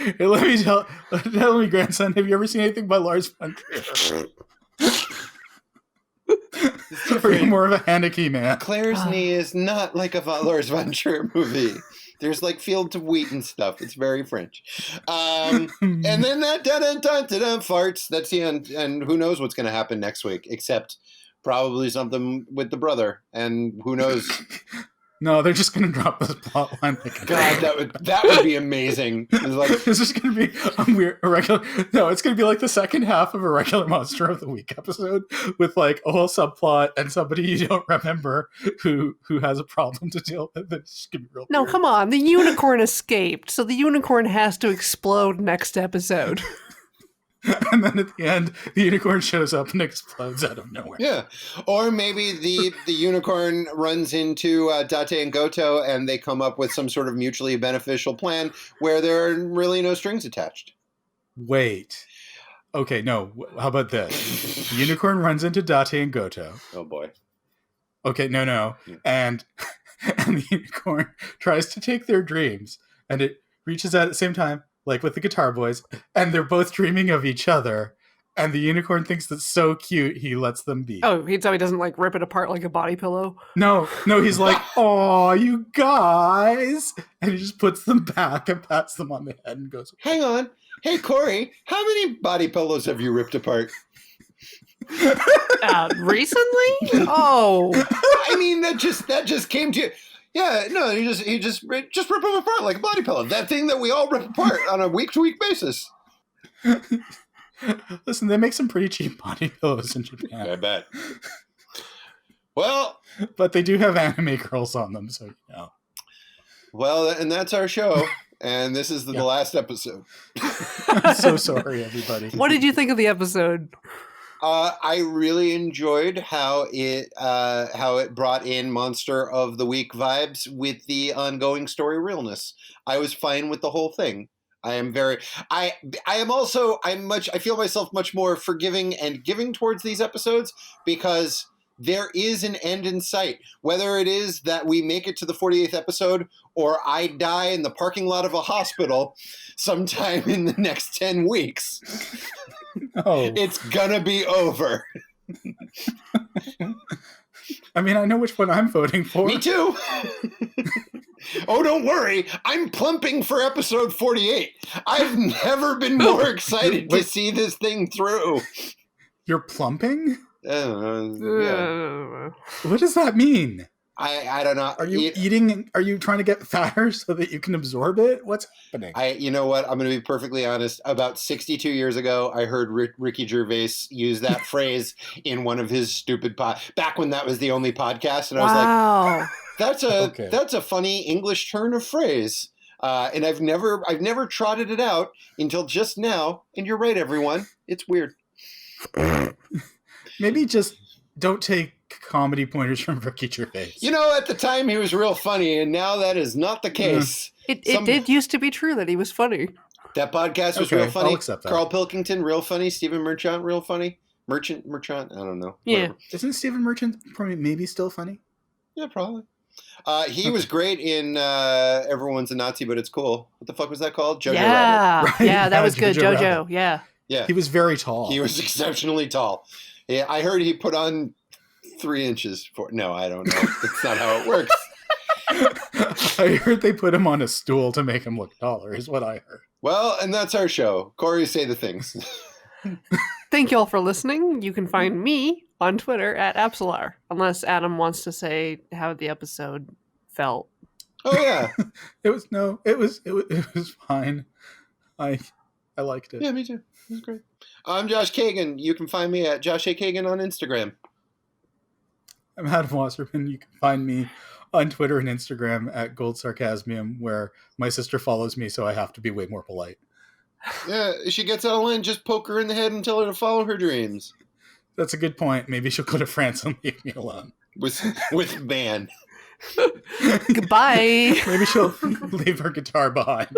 S3: Hey, tell me, grandson, have you ever seen anything by Lars von Trier? Or are you more of a Haneke man?
S2: Claire's knee is not like a Lars von Trier movie. There's like fields of wheat and stuff. It's very French. And then that da-da-da-da-da farts. That's the end. And who knows what's going to happen next week, except probably something with the brother. And who knows?
S3: No, they're just going to drop this plot line.
S2: God, that would be amazing.
S3: It's just going to be a regular. No, it's going to be like the second half of a regular Monster of the Week episode with like a whole subplot and somebody you don't remember who has a problem to deal with. It's going to be real.
S1: No,
S3: weird.
S1: come on. The unicorn escaped, so the unicorn has to explode next episode.
S3: And then at the end, the unicorn shows up and explodes out of nowhere.
S2: Yeah. Or maybe the unicorn runs into Date and Goto and they come up with some sort of mutually beneficial plan where there are really no strings attached.
S3: Wait. Okay, no. How about this? The unicorn runs into Date and Goto.
S2: Oh, boy.
S3: Okay, no. And the unicorn tries to take their dreams, and it reaches out at the same time, like with the Guitar Boys, and they're both dreaming of each other, and the unicorn thinks that's so cute, he lets them be.
S1: Oh, so he doesn't like rip it apart like a body pillow?
S3: No, he's like, "Aw, you guys!" And he just puts them back and pats them on the head and goes,
S2: Hang on. Hey, Corey, how many body pillows have you ripped apart?
S1: Recently? Oh.
S2: I mean, that just came to you. Yeah, no, he just rip them apart like a body pillow. That thing that we all rip apart on a week-to-week basis.
S3: Listen, they make some pretty cheap body pillows in Japan.
S2: I bet. Well,
S3: but they do have anime girls on them, so you know.
S2: Well, and that's our show, and this is the last episode.
S3: I'm so sorry, everybody.
S1: What did you think of the episode?
S2: I really enjoyed how it brought in Monster of the Week vibes with the ongoing story realness. I was fine with the whole thing. I feel myself much more forgiving and giving towards these episodes because there is an end in sight. Whether it is that we make it to the 48th episode or I die in the parking lot of a hospital sometime in the next 10 weeks.
S3: Oh.
S2: It's gonna be over.
S3: I mean, I know which one I'm voting for.
S2: Me too. Oh, don't worry. I'm plumping for episode 48. I've never been more excited to see this thing through.
S3: You're plumping?
S2: Yeah.
S3: What does that mean?
S2: I don't know.
S3: Are you eating? Are you trying to get fatter so that you can absorb it? What's happening?
S2: You know what? I'm going to be perfectly honest. About 62 years ago, I heard Ricky Gervais use that phrase in one of his stupid back when that was the only podcast, and I was like, that's a funny English turn of phrase. And I've never trotted it out until just now. And you're right, everyone. It's weird.
S3: Maybe just don't take comedy pointers from Ricky Gervais.
S2: You know, at the time he was real funny, and now that is not the case.
S1: It did used to be true that he was funny.
S2: That podcast was real funny.
S3: I'll accept that.
S2: Carl Pilkington, real funny. Stephen Merchant, real funny. Merchant, I don't know.
S1: Yeah.
S2: Whatever.
S3: Isn't Stephen Merchant probably maybe still funny?
S2: Yeah, probably. He was great in Everyone's a Nazi, but it's cool. What the fuck was that called? Jojo Rabbit.
S3: Right?
S1: Yeah, that was good.
S3: Jojo
S1: Jojo,
S3: Rabbit.
S1: yeah.
S2: Yeah.
S3: He was very tall.
S2: He was exceptionally tall. Yeah, I heard he put on 3 inches for. No, I don't know. That's not how it works.
S3: I heard they put him on a stool to make him look taller, is what I heard.
S2: Well, and that's our show. Corey, say the things.
S1: Thank you all for listening. You can find me on Twitter at Absolar, unless Adam wants to say how the episode felt.
S2: Oh yeah,
S3: it was fine. I liked it.
S2: Yeah, me too. It was great. I'm Josh Kagan. You can find me at Josh A. Kagan on Instagram.
S3: I'm Adam Wasserman. You can find me on Twitter and Instagram at Gold Sarcasmium, where my sister follows me, so I have to be way more polite.
S2: Yeah, if she gets out of line, just poke her in the head and tell her to follow her dreams.
S3: That's a good point. Maybe she'll go to France and leave me alone.
S2: With Van.
S1: Goodbye.
S3: Maybe she'll leave her guitar behind.